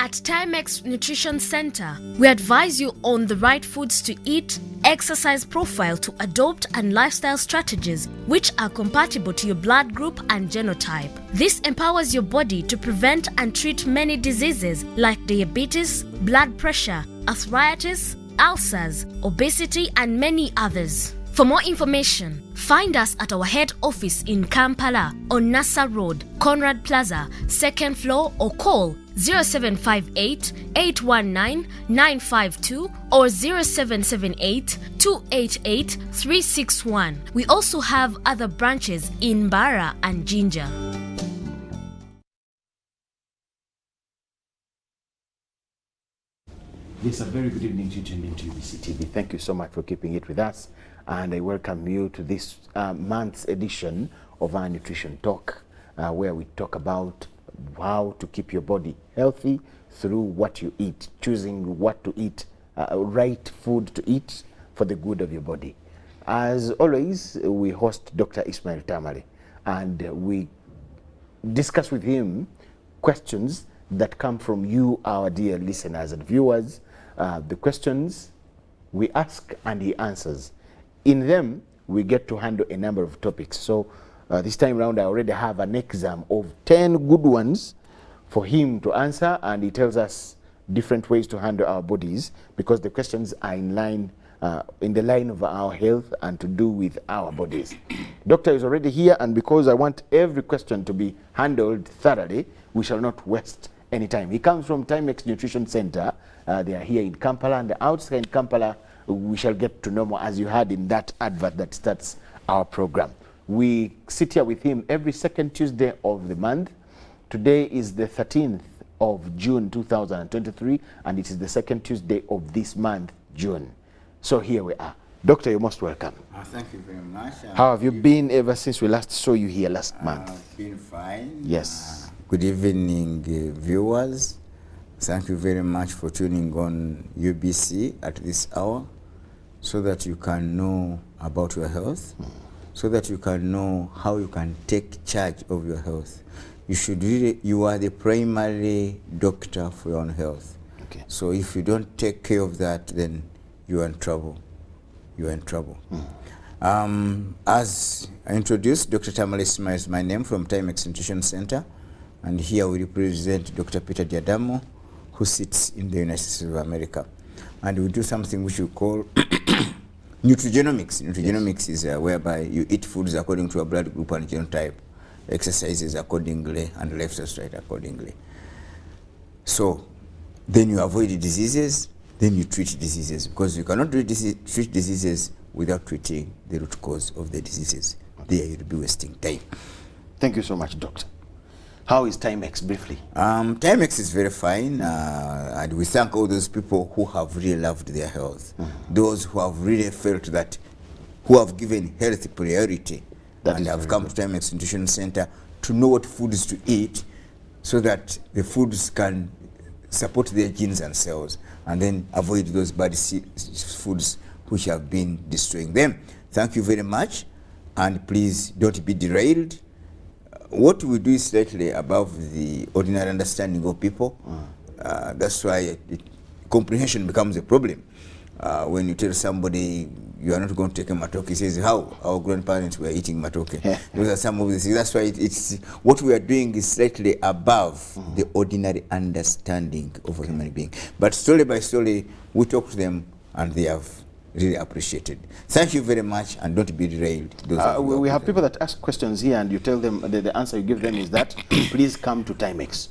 At Timex Nutrition Center, we advise you on the right foods to eat, exercise profile to adopt, and lifestyle strategies which are compatible to your blood group and genotype. This empowers your body to prevent and treat many diseases like diabetes, blood pressure, arthritis, ulcers, obesity, and many others. For more information, find us at our head office in Kampala on Nassa Road, Conrad Plaza, 2nd floor, or call 0758 819 952 or 0778 288 361. We also have other branches in Bara and Jinja. Yes, a very good evening to you tuning into UBC TV. Thank you so much for keeping it with us, and I welcome you to this month's edition of our Nutrition Talk, where we talk about how to keep your body healthy through what you eat, choosing what to eat, right food to eat for the good of your body. As always, we host Dr. Ismail Tamale, and we discuss with him questions that come from you, our dear listeners and viewers. The questions we ask and he answers. In them, we get to handle a number of topics. So this time around, I already have an exam of 10 good ones for him to answer, and he tells us different ways to handle our bodies because the questions are in the line of our health and to do with our bodies. Doctor is already here, and because I want every question to be handled thoroughly, we shall not waste any time. He comes from Timex Nutrition Center. They are here in Kampala, and outside Kampala, we shall get to know more, as you heard in that advert that starts our program. We sit here with him every second Tuesday of the month. Today is the 13th of June 2023, and it is the second Tuesday of this month, June. So here we are. Doctor, you're most welcome. Thank you very much. How have you been ever since we last saw you here last month? I've been fine. Yes. Good evening, viewers. Thank you very much for tuning on UBC at this hour so that you can know about your health, so that you can know how you can take charge of your health. You are the primary doctor for your own health. Okay. So if you don't take care of that, then you are in trouble. You are in trouble. As I introduced, Dr. Tamale Ismail is my name from Timex Nutrition Center. And here we represent Dr. Peter Diadamo, who sits in the United States of America. And we do something which we call nutrigenomics. Nutrigenomics is whereby you eat foods according to a blood group and genotype, exercises accordingly, and lifestyle accordingly. So then you avoid diseases, then you treat diseases, because you cannot treat diseases without treating the root cause of the diseases. There you'll be wasting time. Thank you so much, Doctor. How is Timex, briefly? Timex is very fine, and we thank all those people who have really loved their health, those who have really felt that, who have given health priority, and have come to Timex Nutrition Center to know what foods to eat so that the foods can support their genes and cells, and then avoid those bad foods which have been destroying them. Thank you very much, and please don't be derailed. What we do is slightly above the ordinary understanding of people. That's why comprehension becomes a problem. When you tell somebody you are not going to take a matoke, he says, how? Our grandparents were eating matoke. Those are some of the things. That's why it's what we are doing is slightly above the ordinary understanding of a human being. But slowly by slowly, we talk to them, and they have really appreciated. Thank you very much, and don't be derailed. We have people that ask questions here, and you tell them, the answer you give them is that, please come to Timex.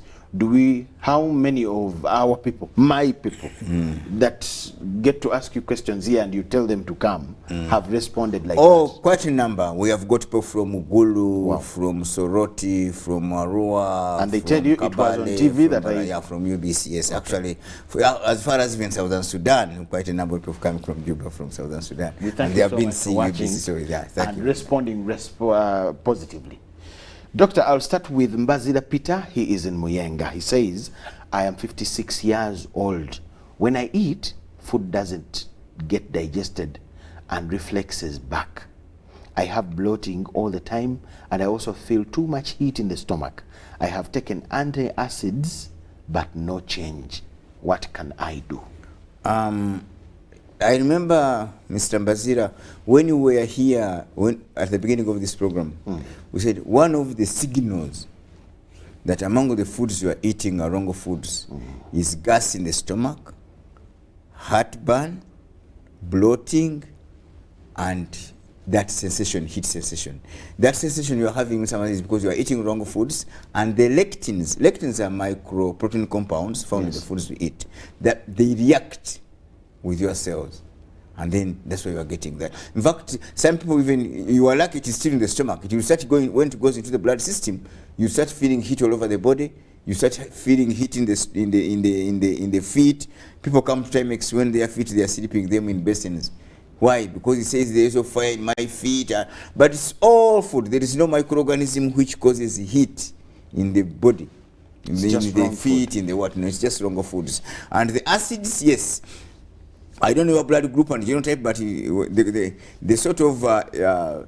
How many of our people, my people, that get to ask you questions here and you tell them to come, have responded like that? Quite a number. We have got people from Ugulu, from Soroti, from Arua, and they tell you Kabale, it was on TV that from UBC, yes. Okay. Actually, as far as even Southern Sudan, quite a number of people coming from Juba, from Southern Sudan. And they have been seeing UBC, so and responding positively. Doctor, I'll start with Mbazila Peter. He is in Muyenga. He says, I am 56 years old. When I eat, food doesn't get digested and reflexes back. I have bloating all the time, and I also feel too much heat in the stomach. I have taken antacids but no change. What can I do? I remember, Mr. Mbazira, when you were here at the beginning of this program, we said one of the signals that among the foods you are eating are wrong foods is gas in the stomach, heartburn, bloating, and that sensation, heat sensation. That sensation you are having is because you are eating wrong foods, and the lectins are microprotein compounds found in the foods we eat, that they react with your cells, and then that's why you are getting that. In fact, some people, even you are lucky it is still in the stomach. It will start going, when it goes into the blood system, you start feeling heat all over the body. You start feeling heat in the feet. People come to Timex when their feet they are sleeping them in basins. Why? Because it says there is a fire in my feet, but it's all food. There is no microorganism which causes heat in the body, in the feet, in the what? No, it's just wrong foods. And the acids, yes. I don't know your blood group and genotype, but the sort of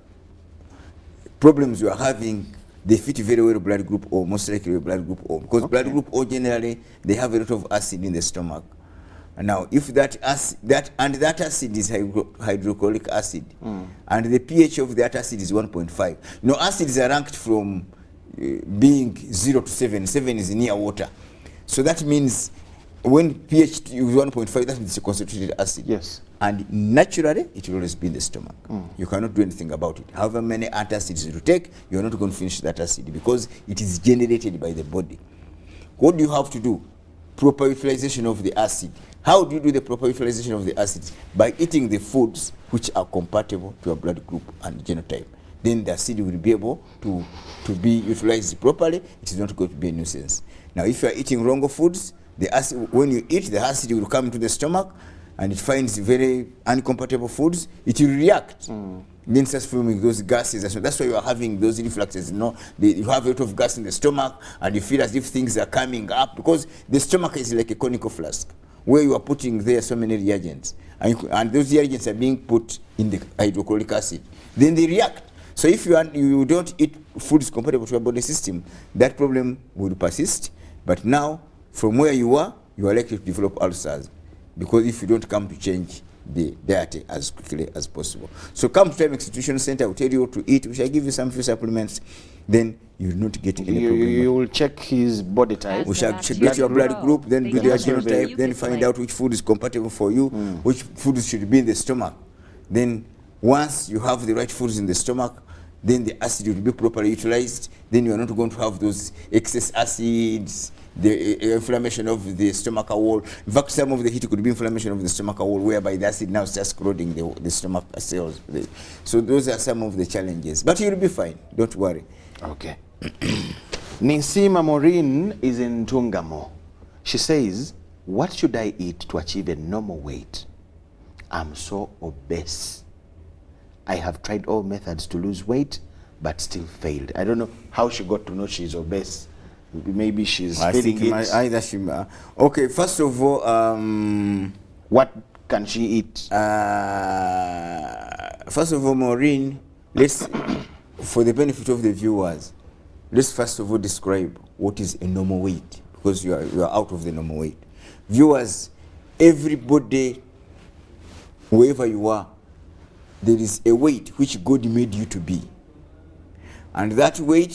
problems you are having, they fit very well blood group O, most likely blood group O, because blood group O generally they have a lot of acid in the stomach. And now, if that acid is hydrochloric acid, and the pH of that acid is 1.5. Now, acids are ranked from being 0 to 7. 7 is near water, so that means when pH is 1.5, that means it's a concentrated acid. Yes. And naturally, it will always be in the stomach. You cannot do anything about it. However many antacids you take, you're not going to finish that acid because it is generated by the body. What do you have to do? Proper utilization of the acid. How do you do the proper utilization of the acids? By eating the foods which are compatible to your blood group and genotype. Then the acid will be able to be utilized properly. It is not going to be a nuisance. Now, if you are eating wrong foods, the acid, when you eat, the acid will come into the stomach, and it finds very incompatible foods. It will react. Then starts forming those gases. So that's why you are having those refluxes. You have a lot of gas in the stomach, and you feel as if things are coming up, because the stomach is like a conical flask where you are putting there so many reagents, and those reagents are being put in the hydrochloric acid. Then they react. So if you don't eat foods compatible to your body system, that problem will persist. But now, from where you are likely to develop ulcers, because if you don't come to change the diet as quickly as possible. So come to Timex Nutrition Center, I will tell you what to eat. We shall give you some few supplements. Then you will not get any problem. You will check his body type. We shall get your blood group, then do their genotype, then find out which food is compatible for you, which foods should be in the stomach. Then once you have the right foods in the stomach, then the acid will be properly utilized. Then you are not going to have those excess acids, the inflammation of the stomach wall. In fact, some of the heat could be inflammation of the stomach wall, whereby the acid now starts corroding the stomach cells. So those are some of the challenges. But you'll be fine. Don't worry. Okay. Ninsima Maureen is in Tungamo. She says, what should I eat to achieve a normal weight? I'm so obese. I have tried all methods to lose weight, but still failed. I don't know how she got to know she's obese. Maybe she's feeling it. Okay, first of all, what can she eat? First of all, Maureen, let's, for the benefit of the viewers, let's first of all describe what is a normal weight, because you are out of the normal weight. Viewers, everybody, wherever you are, there is a weight which God made you to be. And that weight,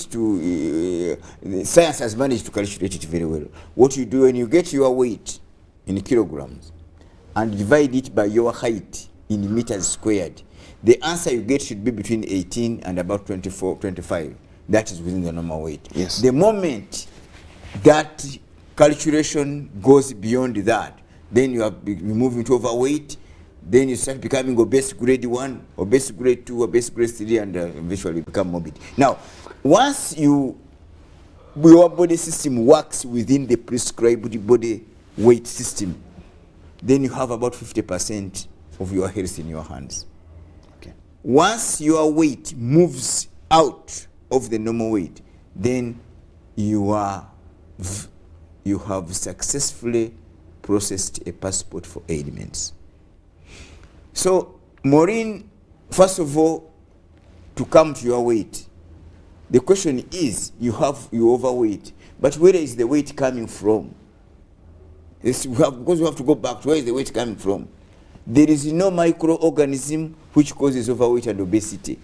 science has managed to calculate it very well. What you do when you get your weight in kilograms and divide it by your height in meters squared, the answer you get should be between 18 and about 24, 25. That is within the normal weight. Yes. The moment that calculation goes beyond that, then you move into overweight. Then you start becoming obese grade 1, obese grade 2, obese grade 3, and eventually become morbid. Now, once your body system works within the prescribed body weight system, then you have about 50% of your health in your hands. Okay. Once your weight moves out of the normal weight, then you have successfully processed a passport for ailments. So, Maureen, first of all, to come to your weight, the question is, you overweight, but where is the weight coming from? because we have to go back to where is the weight coming from. There is no microorganism which causes overweight and obesity.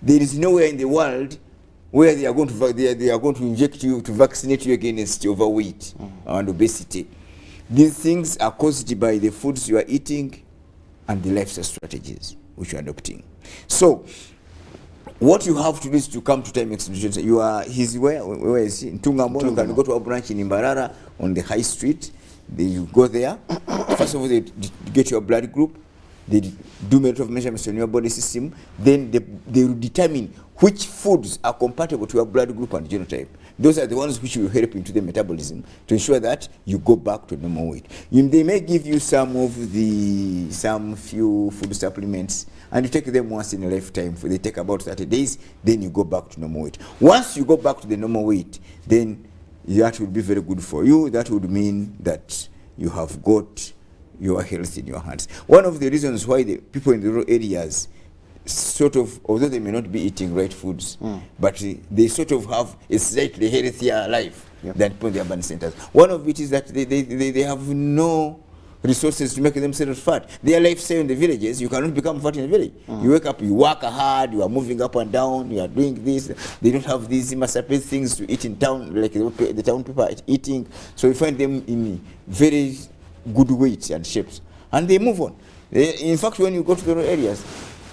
There is nowhere in the world where they are going to inject you to vaccinate you against overweight and obesity. These things are caused by the foods you are eating and the lifestyle strategies which you are adopting. So what you have to do is to come to Timex Nutrition. You are where is he? In Tungamo. You can go to a branch in Imbarara on the high street. Then you go there. First of all, they get your blood group. They do method of measurements on your body system. Then they will determine which foods are compatible to your blood group and genotype. Those are the ones which will help into the metabolism to ensure that you go back to normal weight. They may give you some few food supplements, and you take them once in a lifetime. They take about 30 days, then you go back to normal weight. Once you go back to the normal weight, then that will be very good for you. That would mean that you have got your health in your hands. One of the reasons why the people in the rural areas sort of, although they may not be eating right foods, but they sort of have a slightly healthier life than people in the urban centers. One of it is that they have no resources to make themselves fat. Their lifestyle in the villages, you cannot become fat in a village. You wake up, you work hard, you are moving up and down, you are doing this. They don't have these masterpiece things to eat in town like the town people are eating. So you find them in very good weights and shapes, and they move on. In fact, when you go to the rural areas,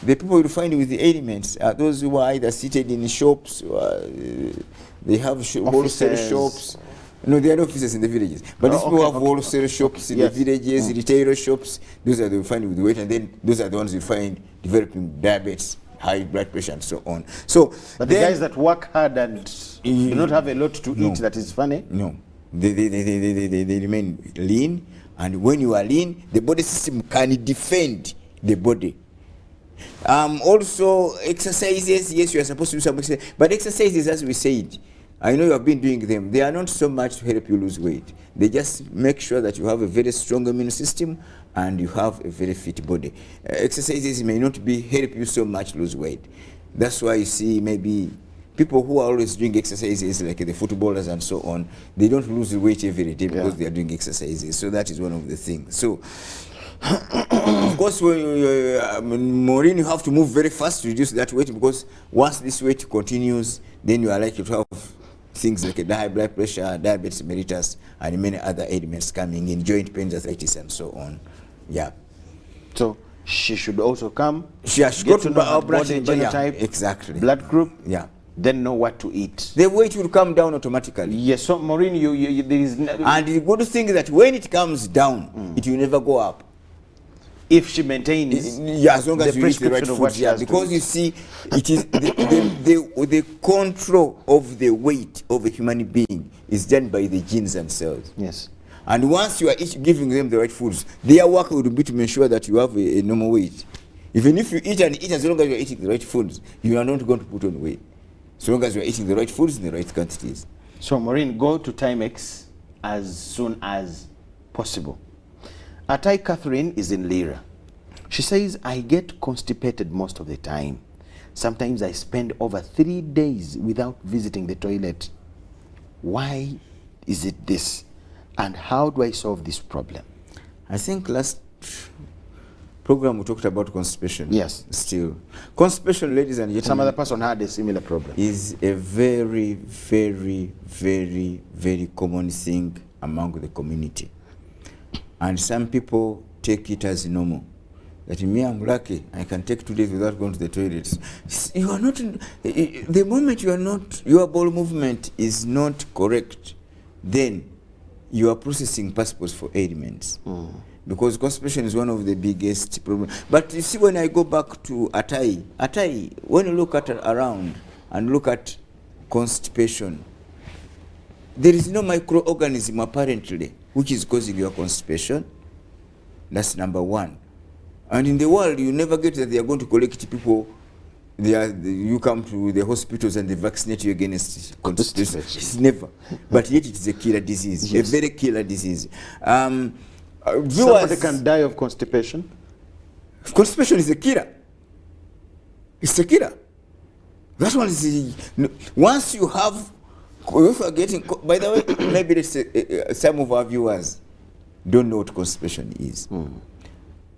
the people you find with the ailments are those who are either seated in shops, or they have wholesale shops. No, there are offices in the villages. But these people have wholesale shops in the villages, retail shops. Those are the ones you find with the weight, and then those are the ones you find developing diabetes, high blood pressure, and so on. So, but the guys that work hard and do not have a lot to eat, that is funny. No, they remain lean, and when you are lean, the body system can defend the body. Also, exercises, yes, you are supposed to do some exercise, but exercises, as we said, I know you have been doing them. They are not so much to help you lose weight. They just make sure that you have a very strong immune system and you have a very fit body. Exercises may not help you so much lose weight. That's why you see maybe people who are always doing exercises, like the footballers and so on, they don't lose weight every day because they are doing exercises. So that is one of the things. So, of course, when Maureen, you have to move very fast to reduce that weight, because once this weight continues, then you are likely to have things like high blood pressure, diabetes mellitus, and many other ailments coming in, joint pains, arthritis, and so on. Yeah. So she should also come. She should go to our body genotype, exactly, blood group. Yeah. Then know what to eat. The weight will come down automatically. Yes. So Maureen, there is. And the good thing is that when it comes down, it will never go up. If she maintains, as long as you eat the right food, because you see, it is the control of the weight of a human being is done by the genes themselves. Yes. And once you are giving them the right foods, their work will be to ensure that you have a normal weight. Even if you eat and eat, as long as you are eating the right foods, you are not going to put on weight. So long as you are eating the right foods in the right quantities. So Maureen, go to Timex as soon as possible. Atai Catherine is in Lira. She says, I get constipated most of the time. Sometimes I spend over 3 days without visiting the toilet. Why is it this? And how do I solve this problem? I think last program we talked about constipation. Yes. Still. Constipation, ladies and gentlemen, some other person had a similar problem. Is a very, very, very, very common thing among the community. And some people take it as normal. That me, I'm lucky, I can take 2 days without going to the toilet. You are not, the moment you are not, your bowel movement is not correct, then you are processing passports for ailments. Because constipation is one of the biggest problems. But you see, when I go back to Atai, when you look at around and look at constipation, there is no microorganism apparently which is causing your constipation. That's number one. And in the world, you never get that they are going to collect people. You come to the hospitals and they vaccinate you against constipation. It's never. But yet it is a killer disease, a very killer disease. Somebody can die of constipation? Constipation is a killer. It's a killer. That one is, once you have, if you are getting, by the way, maybe let's say, some of our viewers don't know what constipation is.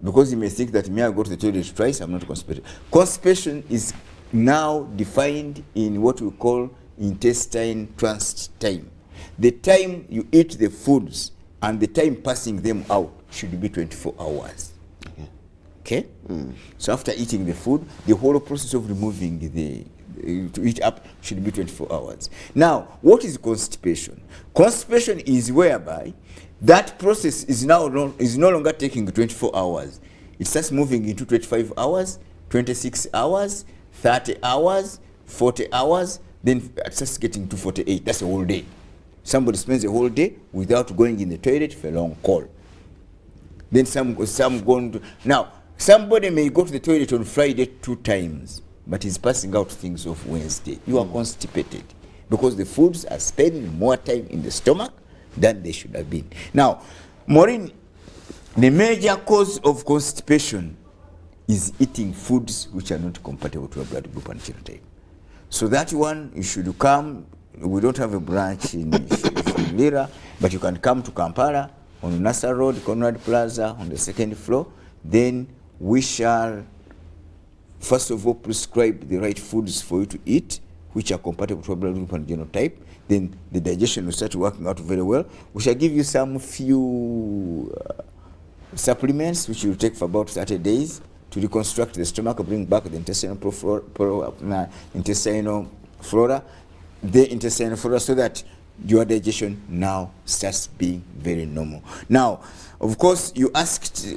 Because you may think that I go to the toilet twice, I'm not constipated. Constipation is now defined in what we call intestine transit time. The time you eat the foods and the time passing them out should be 24 hours. Okay? So after eating the food, the whole process of removing to eat up should be 24 hours. Now, what is constipation? Constipation is whereby that process is no longer taking 24 hours. It starts moving into 25 hours, 26 hours, 30 hours, 40 hours, then it starts getting to 48. That's a whole day. Somebody spends a whole day without going in the toilet for a long call. Then some going to... Now, somebody may go to the toilet on Friday 2 times, but he's passing out things of Wednesday. You are constipated because the foods are spending more time in the stomach than they should have been. Now, Maureen, the major cause of constipation is eating foods which are not compatible to your blood group and genotype. So that one, you should come. We don't have a branch in Lira, but you can come to Kampala on Nasa Road, Conrad Plaza, on the 2nd floor. Then we shall, first of all, prescribe the right foods for you to eat, which are compatible to your blood group and genotype. Then the digestion will start working out very well. We shall give you some few supplements, which you will take for about 30 days to reconstruct the stomach, bring back the intestinal flora, so that your digestion now starts being very normal. Now, of course, you asked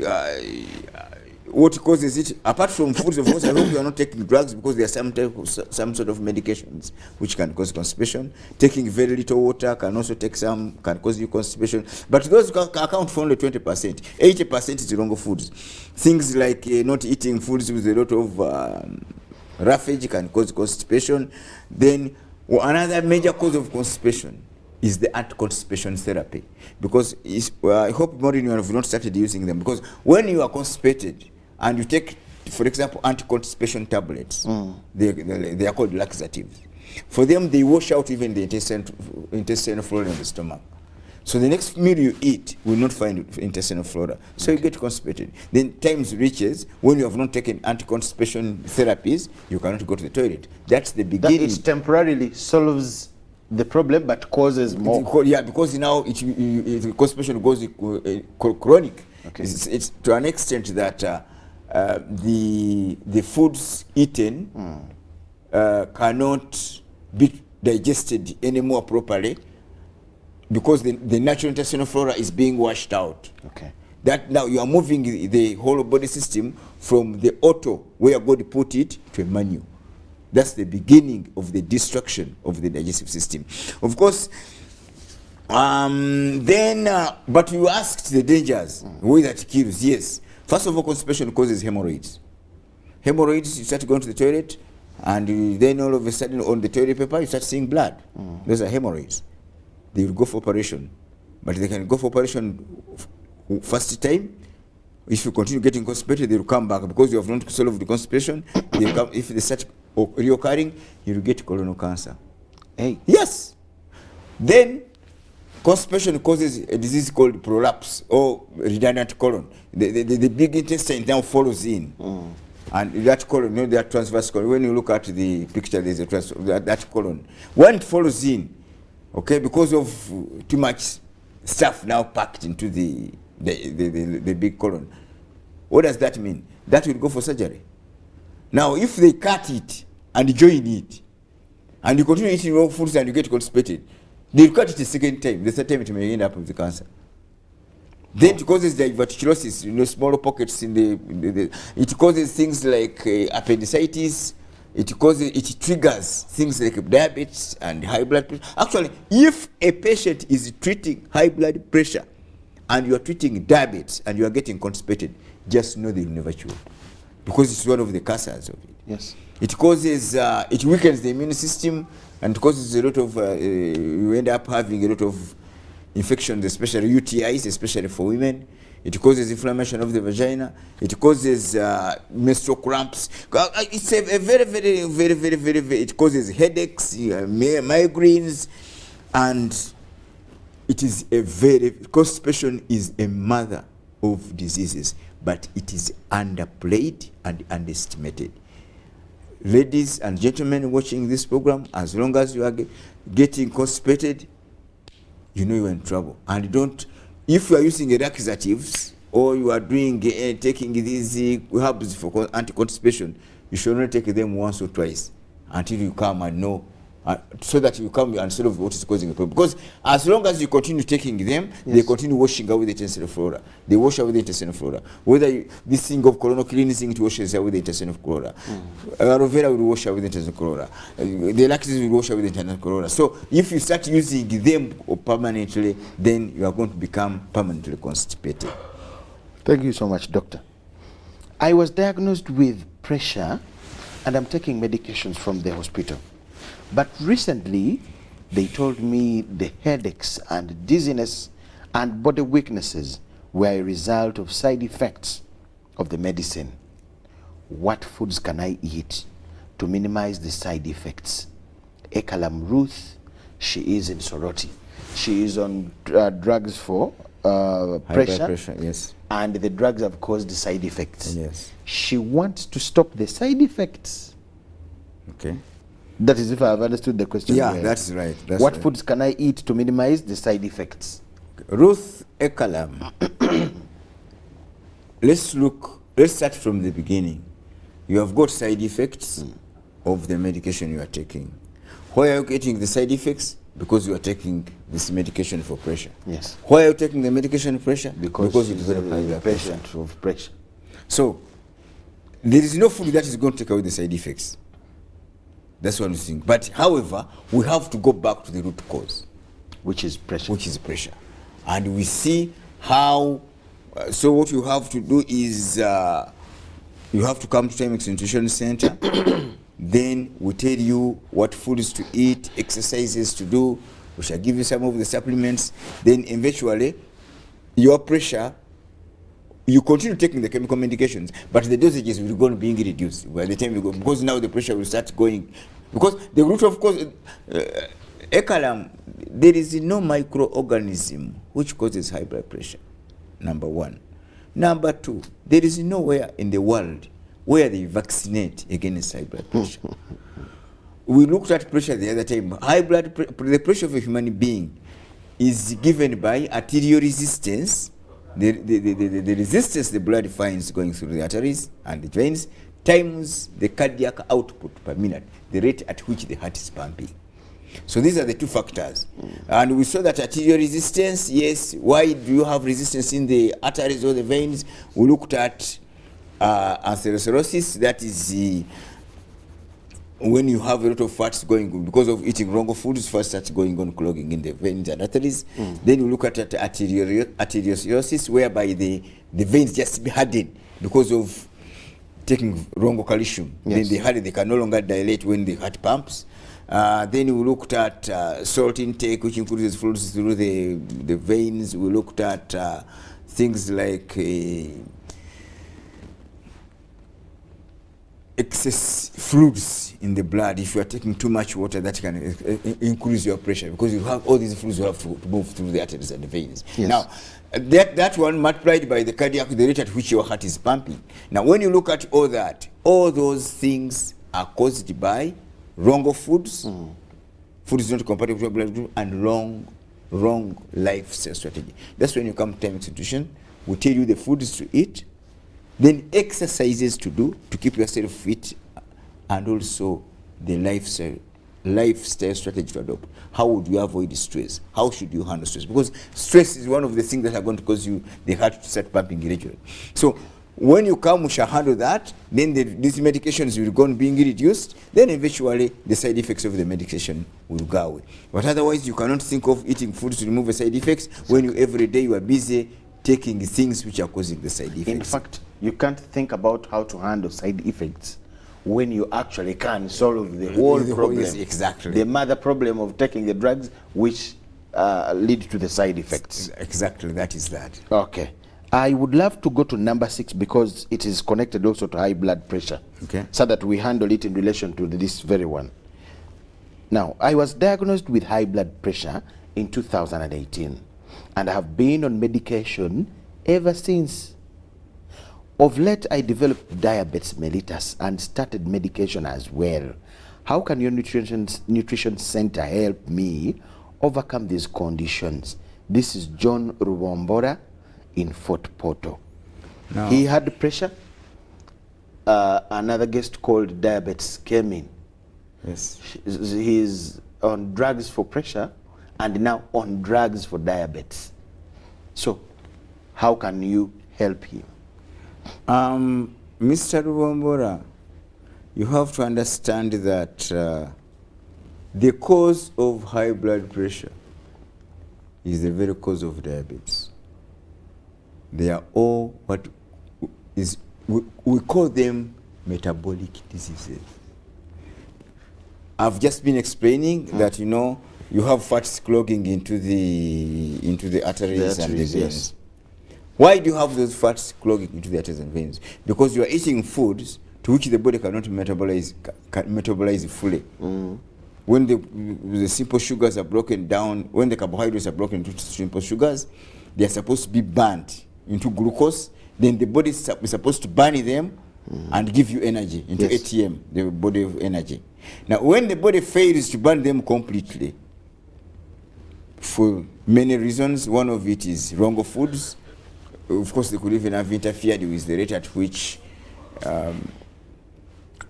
what causes it. Apart from foods, of course, I hope you are not taking drugs, because there are some sort of medications which can cause constipation. Taking very little water can also can cause you constipation. But those account for only 20%. 80% is wrong foods. Things like not eating foods with a lot of roughage can cause constipation. Then another major cause of constipation is the anti-constipation therapy, because I hope, Maureen, you have not started using them, because when you are constipated and you take, for example, anti-constipation tablets, they are called laxatives. For them, they wash out even the intestinal flora in the stomach. So the next meal you eat will not find intestinal flora. So you get constipated. Then times reaches when you have not taken anti-constipation therapies, you cannot go to the toilet. That's the beginning. That it temporarily solves the problem but causes more. Yeah, because now constipation goes chronic. Okay. It's to an extent that the foods eaten cannot be digested anymore properly, because the natural intestinal flora is being washed out. Okay. That now you are moving the whole body system from the auto, where God put it, to a manual. That's the beginning of the destruction of the digestive system. Of course, but you asked the dangers, why that kills. Yes. First of all, constipation causes hemorrhoids. Hemorrhoids, you start going to the toilet, and then all of a sudden on the toilet paper, you start seeing blood. Those are hemorrhoids. They will go for operation. But they can go for operation first time. If you continue getting constipated, they will come back, because you have not solved the constipation. They will come, if they start reoccurring, you will get colon cancer. Hey. Yes. Then constipation causes a disease called prolapse, or redundant colon. The big intestine now follows in. And that colon, that transverse colon, when you look at the picture, there's that colon. When it follows in, okay, because of too much stuff now packed into the big colon, what does that mean? That will go for surgery. Now, if they cut it and join it, and you continue eating raw foods and you get constipated, they cut it a second time. The third time it may end up with the cancer. Then it causes diverticulosis, small pockets in it causes things like appendicitis. It triggers things like diabetes and high blood pressure. Actually, if a patient is treating high blood pressure and you are treating diabetes and you are getting constipated, just know they will never cure, because it's one of the cancers of it. Yes. It causes, it weakens the immune system, and causes a lot of, you end up having a lot of infections, especially UTIs, especially for women. It causes inflammation of the vagina. It causes menstrual cramps. It's a very, it causes headaches, migraines, and it is constipation is a mother of diseases, but it is underplayed and underestimated. Ladies and gentlemen watching this program, as long as you are getting constipated, you know you're in trouble. And don't, if you are using laxatives or you are doing taking these herbs for anti-constipation, you should not take them once or twice until you come and know, so that you come and solve what is causing the problem. Because as long as you continue taking them, they continue washing away the intestinal flora. They wash away the intestinal flora. Whether this thing of colonal cleansing, it washes away the intestinal flora. Aloe vera will wash away the intestinal flora. The laxatives will wash away the intestinal flora. So if you start using them permanently, then you are going to become permanently constipated. Thank you so much, doctor. I was diagnosed with pressure and I'm taking medications from the hospital. But recently, they told me the headaches and dizziness and body weaknesses were a result of side effects of the medicine. What foods can I eat to minimize the side effects? Ekalam Ruth, she is in Soroti. She is on drugs for pressure, yes. And the drugs have caused side effects. Yes. She wants to stop the side effects. Okay. That is if I have understood the question. Yeah, well. that's right. What foods can I eat to minimize the side effects? Ruth Ekalam. Let's start from the beginning. You have got side effects of the medication you are taking. Why are you getting the side effects? Because you are taking this medication for pressure. Yes. Why are you taking the medication for pressure? Because you develop high blood pressure. Of pressure. So, there is no food that is going to take away the side effects. That's one thing. But however, we have to go back to the root cause, which is pressure. Which is pressure. And we see how, so what you have to do is, you have to come to Timex Nutrition Center. Then we tell you what foods to eat, exercises to do. We shall give you some of the supplements. Then eventually, your pressure, you continue taking the chemical medications, but the dosages will go on being reduced by the time you go, because now the pressure will start going. Because the root of cause, Ekalam, there is no microorganism which causes high blood pressure, number one. Number two, there is nowhere in the world where they vaccinate against high blood pressure. We looked at pressure the other time. The pressure of a human being is given by arterial resistance, the resistance the blood finds going through the arteries and the veins, times the cardiac output per minute, the rate at which the heart is pumping. So these are the two factors. And we saw that arterial resistance, yes, why do you have resistance in the arteries or the veins? We looked at atherosclerosis, that is when you have a lot of fats going, because of eating wrong foods, fat starts going on clogging in the veins and arteries. Then you look at arteriosclerosis, whereby the veins just be hardened because of taking wrong calcium. Yes. Then they can no longer dilate when the heart pumps. Then we looked at salt intake, which includes fluids through the veins. We looked at things like excess fluids in the blood. If you are taking too much water, that can increase your pressure, because you have all these fluids you have to move through the arteries and the veins. Yes. Now, that one multiplied by the cardiac, the rate at which your heart is pumping. Now, when you look at all that, all those things are caused by wrong foods, food is not compatible with your blood group, and wrong lifestyle strategy. That's when you come to Timex Nutrition. We tell you the foods to eat, then exercises to do to keep yourself fit, and also the lifestyle strategy to adopt. How would you avoid stress? How should you handle stress? Because stress is one of the things that are going to cause you the heart to start pumping irregularly. So when you come, we shall handle that. Then these medications will go on being reduced. Then eventually the side effects of the medication will go away. But otherwise, you cannot think of eating foods to remove the side effects when you every day you are busy taking things which are causing the side effects. In fact, you can't think about how to handle side effects when you actually can solve the whole problem. Exactly. The mother problem of taking the drugs which lead to the side effects. Exactly, that is that. Okay. I would love to go to number 6 because it is connected also to high blood pressure. Okay. So that we handle it in relation to this very one. Now, I was diagnosed with high blood pressure in 2018 and have been on medication ever since. Of late, I developed diabetes mellitus and started medication as well. How can your nutrition center help me overcome these conditions? This is John Rubombora in Fort Portal. Now, he had pressure. Another guest called diabetes came in. yes. He's on drugs for pressure and now on drugs for diabetes. So how can you help him? Mr. Rubombora, you have to understand that the cause of high blood pressure is the very cause of diabetes. They are all what is, we call them metabolic diseases. I've just been explaining that, you know, you have fats clogging into the arteries and the veins. Yes. Why do you have those fats clogging into the arteries and veins? Because you are eating foods to which the body cannot metabolize fully. When the simple sugars are broken down, when the carbohydrates are broken into simple sugars, they are supposed to be burnt into glucose. Then the body is supposed to burn them and give you energy into ATM, the body of energy. Now, when the body fails to burn them completely, for many reasons, one of it is wrong foods. Of course, they could even have interfered with the rate at which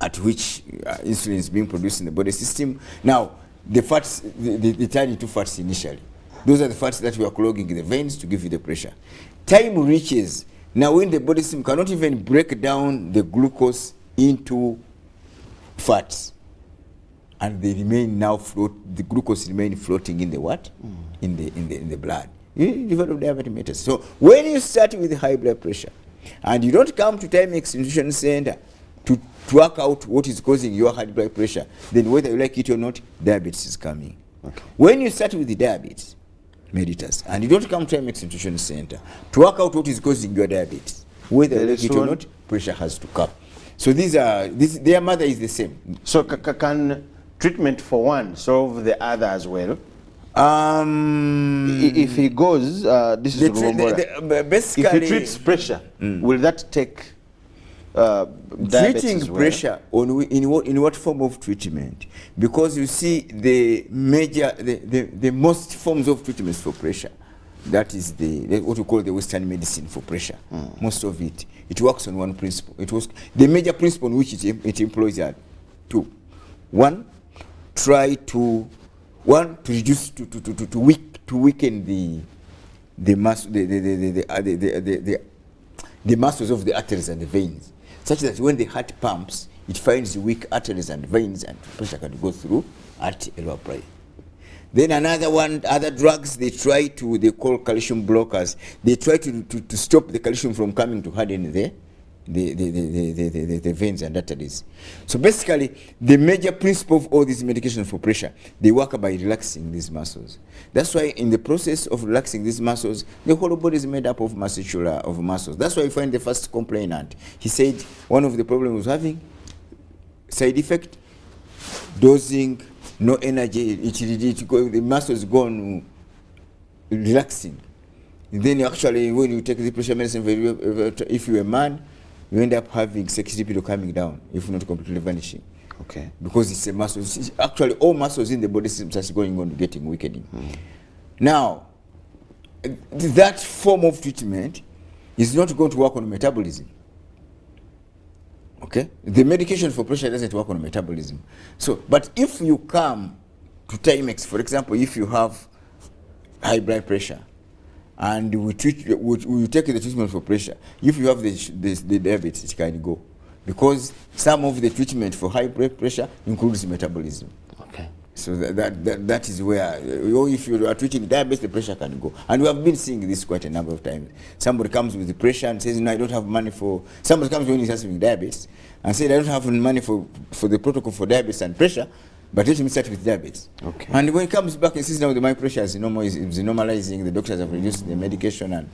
insulin is being produced in the body system. Now, the fats, they turn into fats initially. Those are the fats that we are clogging the veins to give you the pressure. Time reaches. Now, when the body system cannot even break down the glucose into fats, and they remain now the glucose remain floating in the what? In the blood. You develop diabetes mellitus. So when you start with high blood pressure and you don't come to Timex Nutrition Center to work out what is causing your high blood pressure, then whether you like it or not, diabetes is coming. Okay. When you start with the diabetes mellitus and you don't come to Timex Nutrition Center to work out what is causing your diabetes, whether you like it or not, pressure has to come. So their mother is the same. So can treatment for one solve the other as well? If he goes, this is basically, if he treats pressure, will that take diabetes treating as well? pressure in what form of treatment? Because you see the most forms of treatments for pressure, that is what we call the Western medicine for pressure. Most of it works on one principle. The major principle in which it employs are two. One, try to reduce to weaken the muscles of the arteries and the veins, such that when the heart pumps, it finds weak arteries and veins, and pressure can go through at a lower price. Then other drugs they call calcium blockers. They try to stop the calcium from coming to harden the veins and arteries. So basically, the major principle of all these medications for pressure, they work by relaxing these muscles. That's why in the process of relaxing these muscles, the whole body is made up of musculature of muscles. That's why you find the first complainant. He said one of the problems he was having, side effect, dosing, no energy, the muscles go on relaxing. And then actually, when you take the pressure medicine, if you're a man, you end up having sex libido coming down, if not completely vanishing. Okay. Because it's a muscle. Actually, all muscles in the body system are going on getting weakening. Now, that form of treatment is not going to work on metabolism. Okay? The medication for pressure doesn't work on metabolism. So, but if you come to Timex, for example, if you have high blood pressure, and we take the treatment for pressure, if you have the diabetes, it can go. Because some of the treatment for high blood pressure includes metabolism. Okay. So that is where, if you are treating diabetes, the pressure can go. And we have been seeing this quite a number of times. Somebody comes with the pressure and says, no, I don't have money for... Somebody comes when he's having diabetes and says, I don't have money for the protocol for diabetes and pressure, but let me start with diabetes. Okay. And when he comes back and says, now my pressure is normalizing, the doctors have reduced the medication. And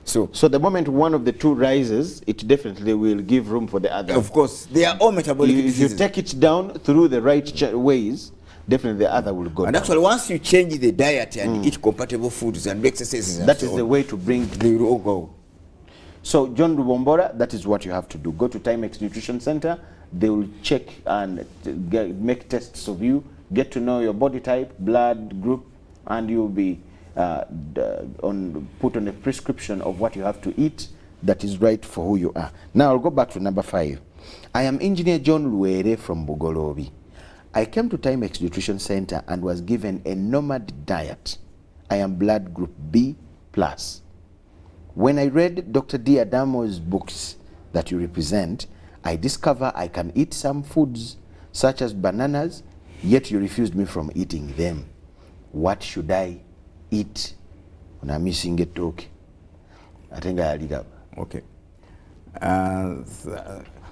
so the moment one of the two rises, it definitely will give room for the other. Of course, they are all metabolic diseases. If you take it down through the right ways, definitely the other will go And down. actually, once you change the diet and eat compatible foods and exercises, and That so is the on, way to bring. they will all go. So John Rubombora, that is what you have to do. Go to Timex Nutrition Center. They will check and make tests of you, get to know your body type, blood group, and you'll be put on a prescription of what you have to eat that is right for who you are. Now I'll go back to number 5. I am Engineer John Luere from Bugolobi. I came to Timex Nutrition Center and was given a nomad diet. I am blood group B+. When I read Dr. D. Adamo's books that you represent, I discover I can eat some foods such as bananas, yet you refused me from eating them. What should I eat? When I'm missing a talk. I think I read up. Okay.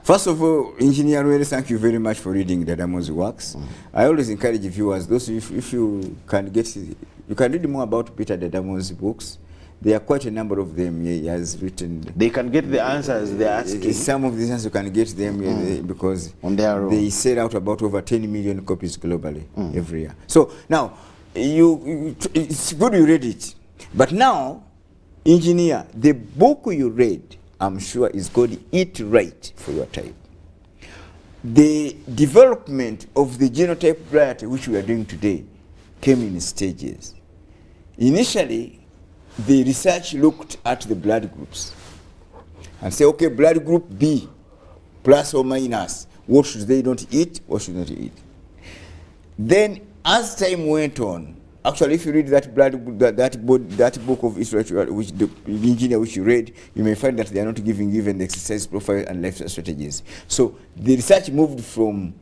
First of all, Engineer Ruere, thank you very much for reading Dadamo's works. I always encourage viewers, those if you can get, you can read more about Peter Dadamo's books. There are quite a number of them he has written. They can get the answers they're asking. Some of these answers you can get them because on their own. They sell out about over 10 million copies globally every year. So now, it's good you read it. But now, Engineer, the book you read, I'm sure is called Eat Right for your type. The development of the genotype diet which we are doing today came in stages. Initially, the research looked at the blood groups and say, okay, blood group B, plus or minus, what should they not eat, what should not eat. Then, as time went on, actually, if you read that that book of Israel, which the engineer which you read, you may find that they are not giving even the exercise profile and lifestyle strategies. So the research moved from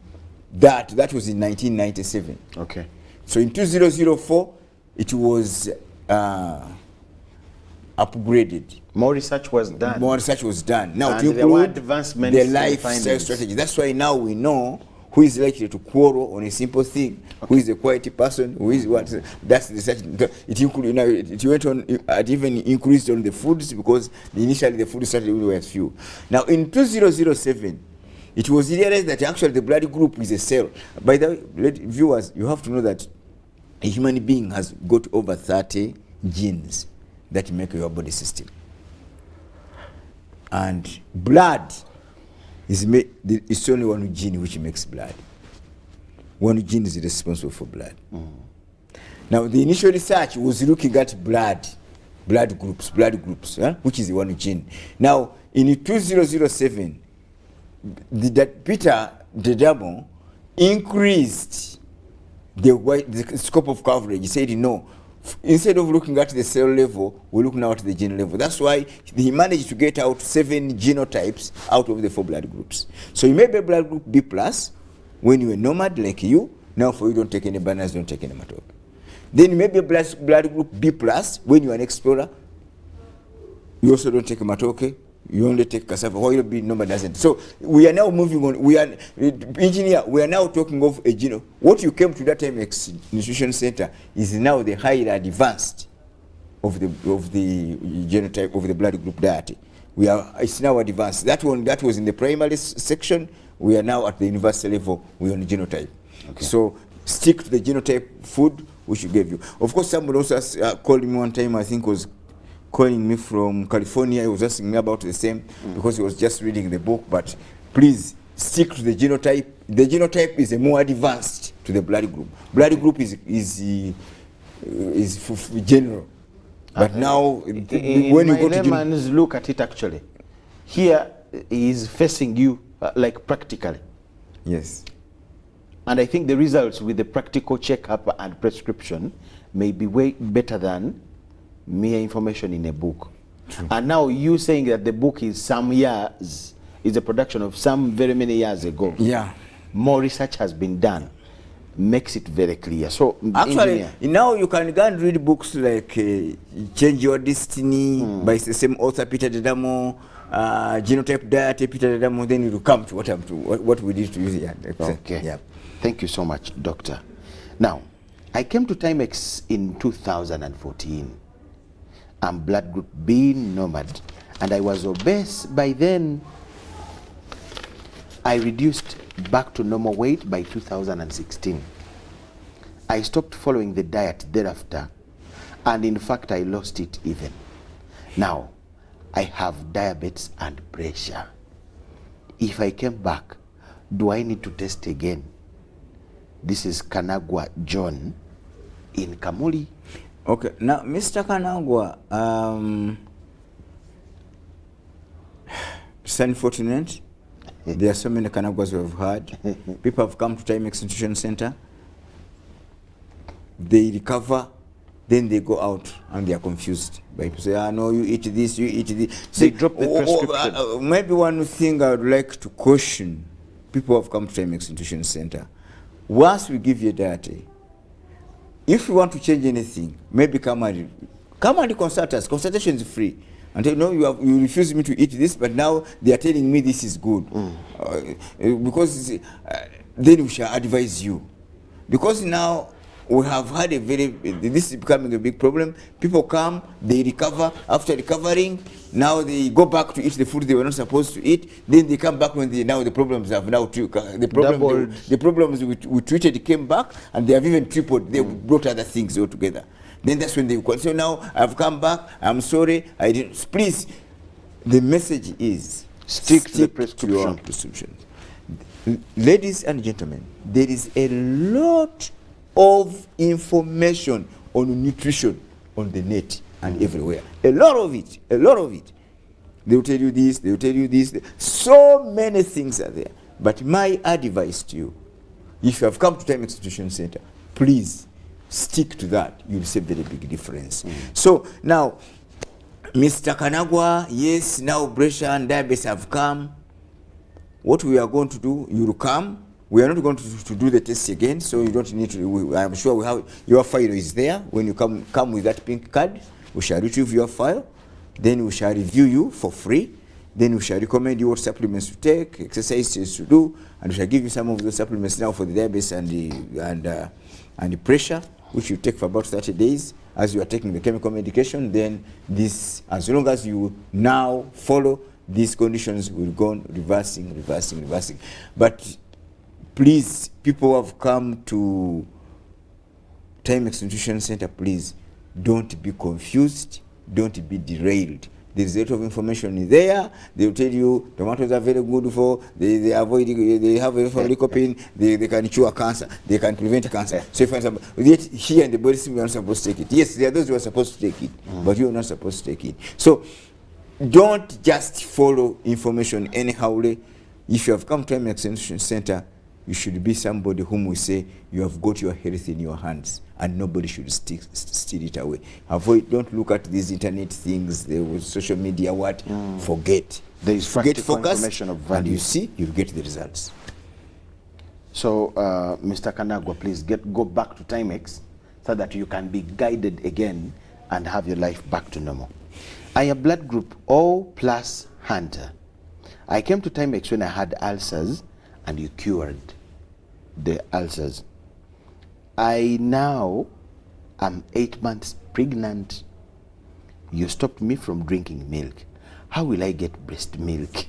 that was in 1997. Okay. So in 2004, it was upgraded. More research was done. More research was done. Now And to there were include advancements the in lifestyle findings. strategy. That's why now we know who is likely to quarrel on a simple thing, who is a quiet person, who is what. That's the research. It included, it went on, it even increased on the foods because initially the food strategy were few. Now in 2007, it was realized that actually the blood group is a cell. By the way, viewers, you have to know that a human being has got over 30 genes that make your body system. And blood it's only one gene which makes blood. One gene is responsible for blood. Now, the initial research was looking at blood groups, which is the one gene. Now, in 2007, Peter Dedamo increased the scope of coverage. He said, no, instead of looking at the cell level, we look now at the gene level. That's why he managed to get out 7 genotypes out of the 4 blood groups. So you may be blood group B+, when you are nomad like you. Now for you, don't take any bananas, don't take any matoke. Then you may be blood group B+, when you are an explorer. You also don't take matoke. You only take cassava. Why you be nomad doesn't. So we are now moving on. We are engineer. We are now talking of a genome. What you came to that Timex Nutrition Center is now the highly advanced of the genotype of the blood group diet. It's now advanced. That was in the primary section. We are now at the university level. We are on the genotype. Okay. So stick to the genotype food which we gave you. Of course, someone also called me one time. I think was calling me from California. He was asking me about the same because he was just reading the book. But please stick to the genotype. The genotype is a more advanced to the blood group. Blood group is for general. But now, when you go to layman's look at it, actually, here he is facing you like practically. Yes. And I think the results with the practical checkup and prescription may be way better than mere information in a book. True. And now you saying that the book is some years, is a production of some very many years ago. Yeah. More research has been done. Makes it very clear. So actually, now you can go and read books like Change Your Destiny by the same author, Peter Dedamo, Genotype Diet, Peter Dedamo, then you will come to what we need to use here. Okay. Yeah. Thank you so much, Doctor. Now, I came to Timex in 2014. I'm blood group B nomad, and I was obese by then. I reduced back to normal weight by 2016. I stopped following the diet thereafter, and in fact I lost it even. Now I have diabetes and pressure. If I came back, do I need to test again? This is Kanagwa John in Kamuli. Okay, now Mr. Kanagwa, it's unfortunate. There are so many Kanagwas we have had. People have come to Timex Nutrition Center. They recover, then they go out and they are confused. By people say, ah, no, you eat this, you eat this. They drop the prescription. Maybe one thing I would like to caution people who have come to Timex Nutrition Center. Once we give you a diet, if you want to change anything, maybe come and consult us. Consultation is free. And you know, you refuse me to eat this, but now they are telling me this is good. Because then we shall advise you. Because now we have had this is becoming a big problem. People come, they recover. After recovering, now they go back to eat the food they were not supposed to eat. Then they come back when now the problems have now the problems we treated came back, and they have even tripled. They brought other things altogether. Then that's when they call. So now I've come back. I'm sorry. I didn't. Please, the message is stick to the to your prescriptions. Ladies and gentlemen, there is a lot of information on nutrition on the net and everywhere. A lot of it. They will tell you this, they will tell you this. So many things are there. But my advice to you, if you have come to Timex Nutrition Center, please stick to that. You'll see a very big difference. So now, Mr. Kanagwa, yes, now pressure and diabetes have come. What we are going to do, you will come. We are not going to do the test again, so you don't need to. I'm sure we have your file is there. When you come with that pink card, we shall retrieve your file. Then we shall review you for free. Then we shall recommend you what supplements to take, exercises to do, and we shall give you some of those supplements now for the diabetes and the pressure, which you take for about 30 days. As you are taking the chemical medication, then this, as long as you now follow, these conditions will go on reversing. But please, people who have come to Timex Nutrition Center, please don't be confused, don't be derailed. There's a lot of information there. They will tell you tomatoes are very good for, they avoid, they have a lycopene, they can cure cancer, they can prevent cancer. So if I'm yet here in the body system, you're not supposed to take it. Yes, there are those who are supposed to take it, but you're not supposed to take it. So don't just follow information anyhow. If you have come to an extension center, you should be somebody whom we say you have got your health in your hands, and nobody should steal it away. Avoid, don't look at these internet things, the social media, forget. There is practical information of value. And you see, you'll get the results. So, Mr. Kanagwa, please go back to Timex so that you can be guided again and have your life back to normal. I am blood group O+ Hunter. I came to Timex when I had ulcers, and you cured the ulcers. I now am 8 months pregnant. You stopped me from drinking milk. How will I get breast milk?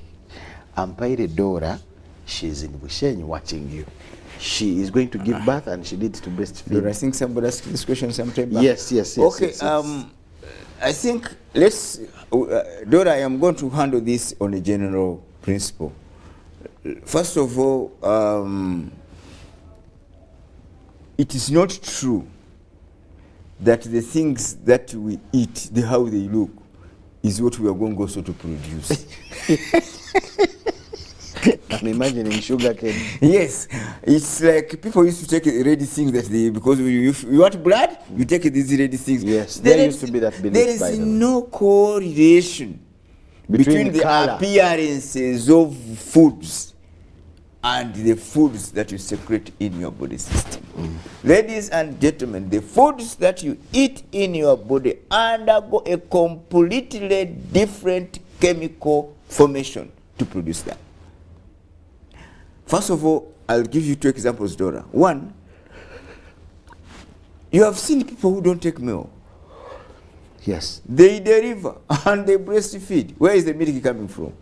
Ampaire Dora, she's in Bushenyi watching you. She is going to give birth and she needs to breastfeed. Dora, I think somebody asked this question sometime back. Yes. Okay, yes. I think Dora, I am going to handle this on a general principle. First of all, it is not true that the things that we eat, how they look, is what we are going also to produce. I'm imagining sugar cane. Yes, it's like people used to take ready things that because you want blood, you take these ready things. Yes, there used to be that belief. There is no correlation between the appearances of foods and the foods that you secrete in your body system. Ladies and gentlemen, the foods that you eat in your body undergo a completely different chemical formation to produce that. First of all, I'll give you 2 examples, Dora. One, you have seen people who don't take milk. Yes. They deliver and they breastfeed. Where is the milk coming from?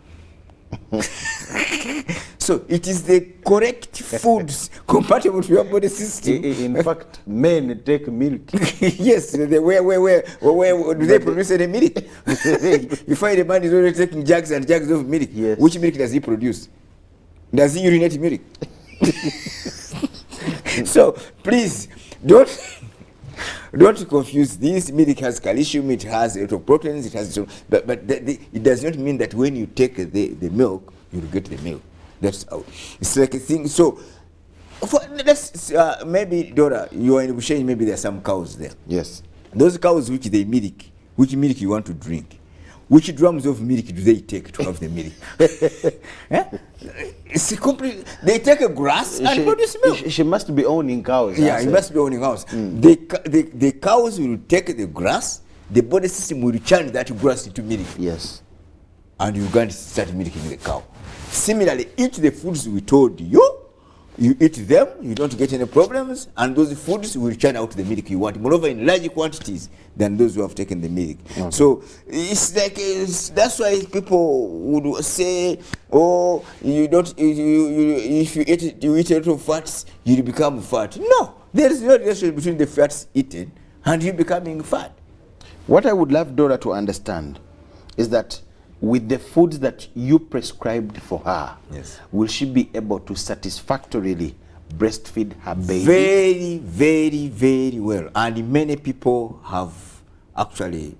So it is the correct foods compatible to your body system. In fact, men take milk. Yes, where do they produce any milk? You find a man is already taking jugs and jugs of milk. Yes. Which milk does he produce? Does he urinate milk? So please don't confuse this. Milk has calcium, it has a lot of proteins, it has but it does not mean that when you take the milk, you will get the milk. That's how it's like a thing. So let's maybe Dora, you are in Bushane, maybe there are some cows there. Yes. Those cows which they milk, which milk you want to drink, which drums of milk do they take to have the milk? It's complete. They take a grass and produce milk. She must be owning cows. Yeah, he must be owning cows. The cows will take the grass, the body system will churn that grass into milk. Yes. And you can't start milking the cow. Similarly, eat the foods we told you. You eat them, you don't get any problems, and those foods will churn out the milk you want. Moreover, in large quantities than those who have taken the milk. Okay. So it's like that's why people would say, "Oh, you don't. If you eat a lot of fats, you become fat." No, there is no relation between the fats eaten and you becoming fat. What I would love Dora to understand is that with the foods that you prescribed for her, yes, will she be able to satisfactorily breastfeed her baby? Very, very, very well. And many people have actually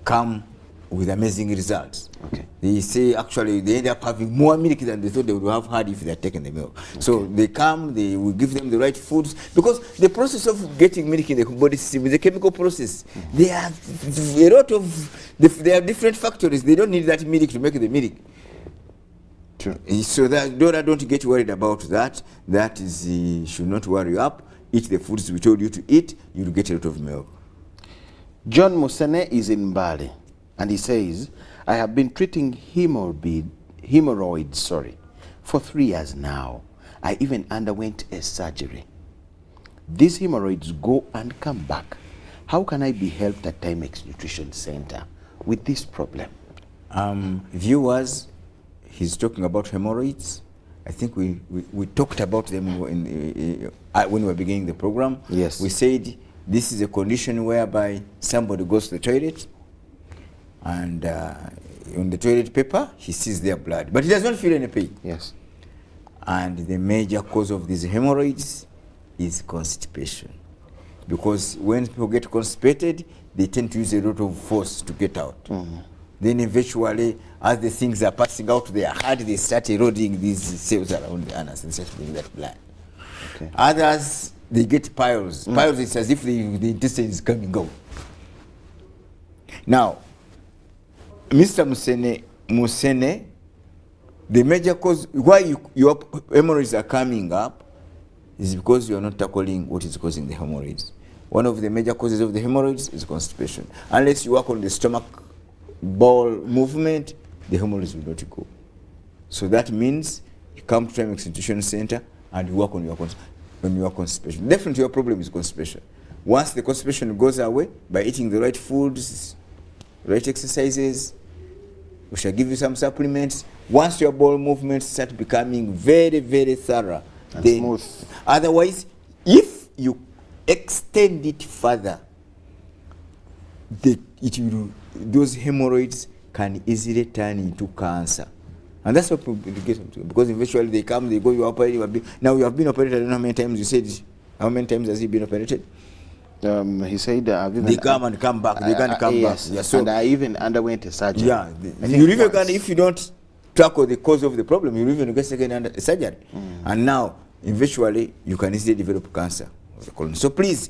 come with amazing results. Okay. They say actually they end up having more milk than they thought they would have had if they had taken the milk. Okay. So they come, they will give them the right foods, because the process of getting milk in the body system is a chemical process. Mm-hmm. They have a lot of, they have different factories. They don't need that milk to make the milk. True. So that Dora, don't get worried about that. That is should not worry you up. Eat the foods we told you to eat. You'll get a lot of milk. John Musene is in Bali, and he says, I have been treating hemorrhoids for 3 years now. I even underwent a surgery. These hemorrhoids go and come back. How can I be helped at Timex Nutrition Center with this problem? Viewers, he's talking about hemorrhoids. I think we talked about them when we were beginning the program. Yes. We said this is a condition whereby somebody goes to the toilet, and on the toilet paper, he sees their blood, but he does not feel any pain. Yes. And the major cause of these hemorrhoids is constipation. Because when people get constipated, they tend to use a lot of force to get out. Mm-hmm. Then eventually, as the things are passing out their heart, they start eroding these cells around the anus and start bringing that blood. Okay. Others, they get piles. Piles, it's as if the intestine is coming out. Now, Mr. Musene, the major cause why your hemorrhoids are coming up is because you are not tackling what is causing the hemorrhoids. One of the major causes of the hemorrhoids is constipation. Unless you work on the stomach bowel movement, the hemorrhoids will not go. So that means you come to Timex Nutrition Center and you work on your constipation. Definitely your problem is constipation. Once the constipation goes away, by eating the right foods, right exercises, we shall give you some supplements. Once your bowel movements start becoming very, very thorough and smooth. Otherwise, if you extend it further, those hemorrhoids can easily turn into cancer. And that's what people get into, because eventually they come, they go, you operate. Now you have been operated, I don't know how many times you said. How many times has he been operated? He said they come and come back. They can come yes. back. Yeah, so and I even underwent a surgery. Yeah, you even can, if you don't tackle the cause of the problem, you even get second surgery. And now, eventually, you can easily develop cancer of the colon. So please,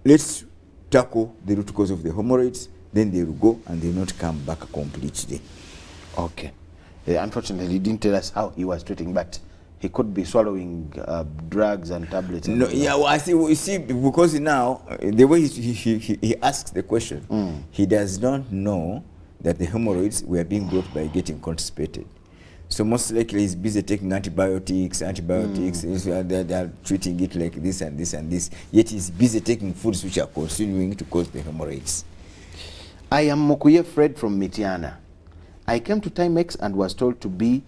let's tackle the root cause of the hemorrhoids. Then they will go and they will not come back completely. Okay. Unfortunately, he didn't tell us how he was treating, but he could be swallowing drugs and tablets. No, yeah, well, I see. You see, because now the way he asks the question, he does not know that the hemorrhoids were being brought by getting constipated. So most likely he's busy taking antibiotics. They are treating it like this and this and this. Yet he's busy taking foods which are continuing to cause the hemorrhoids. I am Mokuye Fred from Mitiana. I came to Timex and was told to be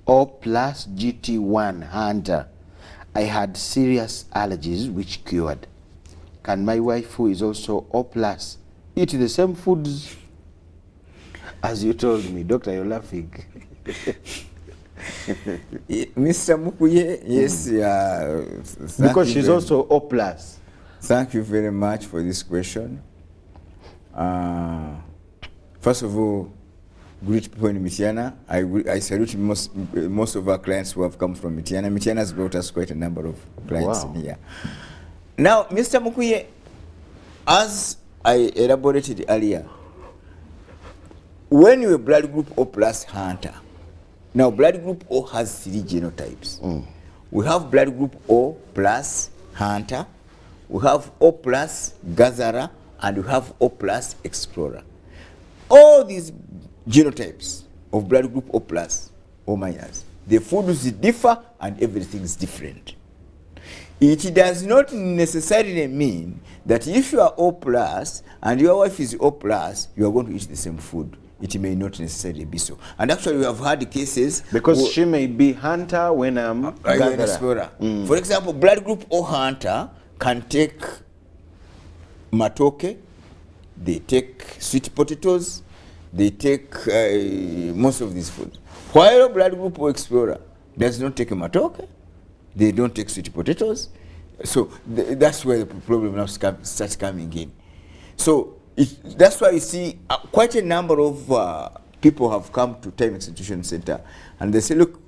O plus GT1 Hunter. I had serious allergies which cured. Can my wife, who is also O plus, eat the same foods as you told me? Doctor, you're laughing. Mr. Mukuye, yes. Because she's also O plus. Thank you very much for this question. First of all, great people in Michiana. I salute most of our clients who have come from Michiana. Michiana has brought us quite a number of clients in here. Now, Mr. Mukuye, as I elaborated earlier, when you're a blood group O plus Hunter, now blood group O has 3 genotypes. We have blood group O plus Hunter, we have O plus Gatherer, and we have O plus Explorer. All these genotypes of blood group O plus, O minus, the foods differ and everything is different. It does not necessarily mean that if you are O plus and your wife is O plus, you are going to eat the same food. It may not necessarily be so. And actually we have had cases because she may be Hunter when I'm Explorer. For example, blood group O Hunter can take matoke, they take sweet potatoes, they take most of these foods. While blood group O Explorer does not take matoke, they don't take sweet potatoes. So that's where the problem now starts coming in. So that's why you see quite a number of people have come to Time Execution Center and they say, look,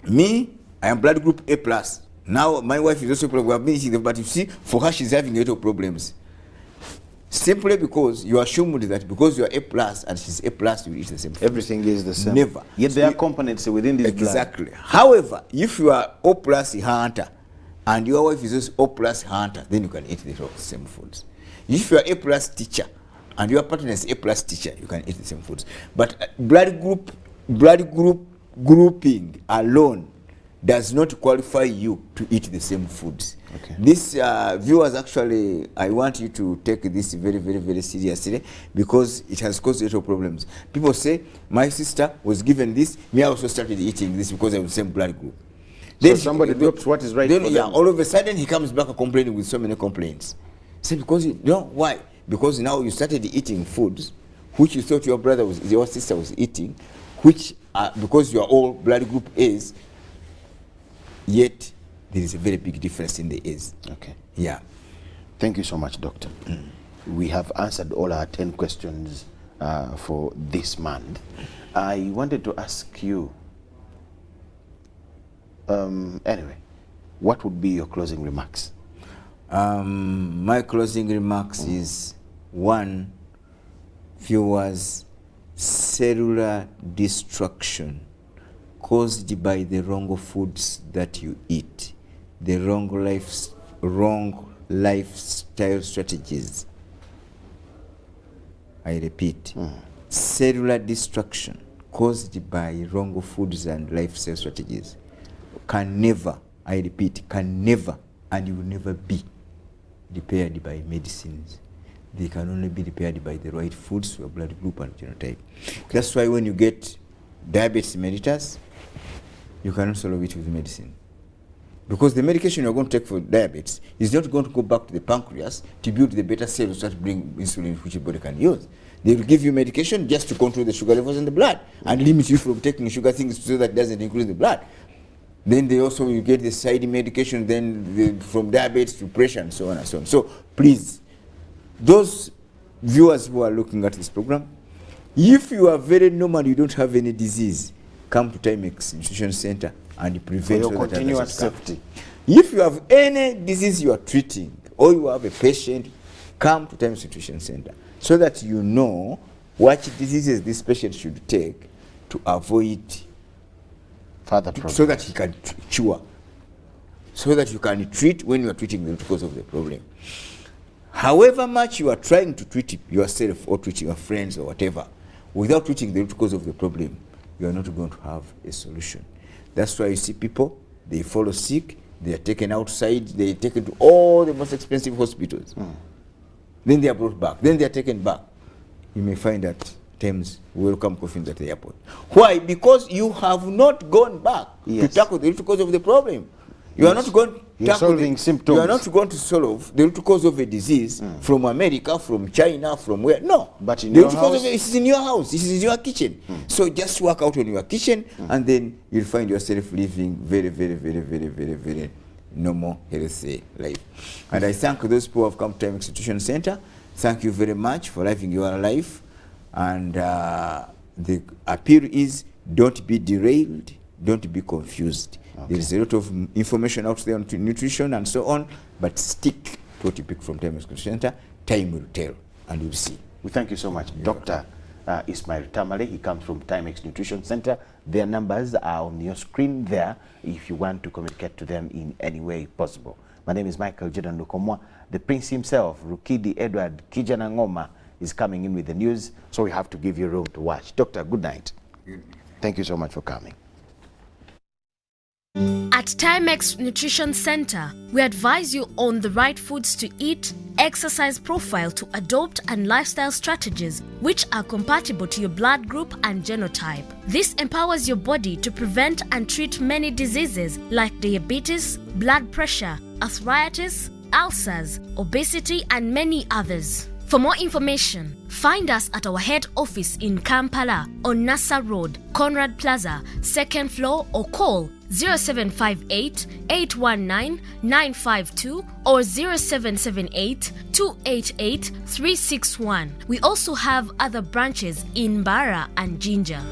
me, I am blood group A plus. Now my wife is also we have been eating them, but you see, for her she's having a lot of problems. Simply because you assumed that because you are A plus and she's A plus, you eat the same food. Everything is the same. Never. Yet there are components within this exactly. Blood. However, if you are O plus Hunter and your wife is also O plus Hunter, then you can eat the same foods. If you are A plus teacher and your partner is A plus teacher, you can eat the same foods. But blood group grouping alone does not qualify you to eat the same foods. Okay. This viewers, actually, I want you to take this very, very, very seriously because it has caused a lot of problems. People say, my sister was given this, me I also started eating this because I'm the same blood group. Then so somebody drops what is right for them. All of a sudden he comes back complaining with so many complaints. Say, because you know why? Because now you started eating foods which you thought your sister was eating, which because you are all blood group A's, yet there is a very big difference in the A's. Okay. Yeah. Thank you so much, Doctor. We have answered all our 10 questions for this month. I wanted to ask you, anyway, what would be your closing remarks? My closing remarks is, one, viewers, cellular destruction caused by the wrong foods that you eat, the wrong lifestyle strategies. I repeat, cellular destruction caused by wrong foods and lifestyle strategies can never, I repeat, can never and will never be repaired by medicines. They can only be repaired by the right foods, your blood group and genotype. That's why when you get diabetes mellitus, you cannot solve it with medicine. Because the medication you're going to take for diabetes is not going to go back to the pancreas to build the beta cells that bring insulin which your body can use. They will give you medication just to control the sugar levels in the blood and limit you from taking sugar things so that it doesn't increase the blood. Then they also, you get the side medication then from diabetes to pressure and so on and so on. So please, those viewers who are looking at this program, if you are very normal, you don't have any disease, come to Time Execution Center and prevent for your continuous safety. If you have any disease you are treating or you have a patient, come to Time Execution Center so that you know what diseases this patient should take to avoid further problems, so that he can cure, so that you can treat when you are treating the root cause of the problem. However much you are trying to treat yourself or treat your friends or whatever, without treating the root cause of the problem, you are not going to have a solution. That's why you see people, they fall sick, they are taken outside, they are taken to all the most expensive hospitals. Then they are brought back, then they are taken back. You may find that Thames welcome coffins at the airport. Why? Because you have not gone back to tackle the root cause of the problem. You are not going to solving symptoms. You are not going to solve the root cause of a disease from America, from China, from where. No. But in the your root cause house? of it is in your house. This is in your kitchen. So just work out on your kitchen, and then you'll find yourself living very, very, very, very, very, very normal, healthy life. And I thank those people who have come to Time Institution Center. Thank you very much for living your life. And the appeal is, don't be derailed, don't be confused. Okay. There is a lot of information out there on nutrition and so on, but stick to what you pick from Time Institution Center. Time will tell, and you'll see. We thank you so much, Dr. Ismail Tamale. He comes from Timex Nutrition Center. Their numbers are on your screen there if you want to communicate to them in any way possible. My name is Michael Jordan Lukomwa. The Prince himself, Rukidi Edward Kijana Ngoma, is coming in with the news, so we have to give you room to watch. Doctor, good night. Thank you so much for coming. At Timex Nutrition Center, we advise you on the right foods to eat, exercise profile to adopt, and lifestyle strategies which are compatible to your blood group and genotype. This empowers your body to prevent and treat many diseases like diabetes, blood pressure, arthritis, ulcers, obesity, and many others. For more information, find us at our head office in Kampala on Nassa Road, Conrad Plaza, 2nd floor, or call 0758 819 952 or 0778 288 361. We also have other branches in Bara and Jinja.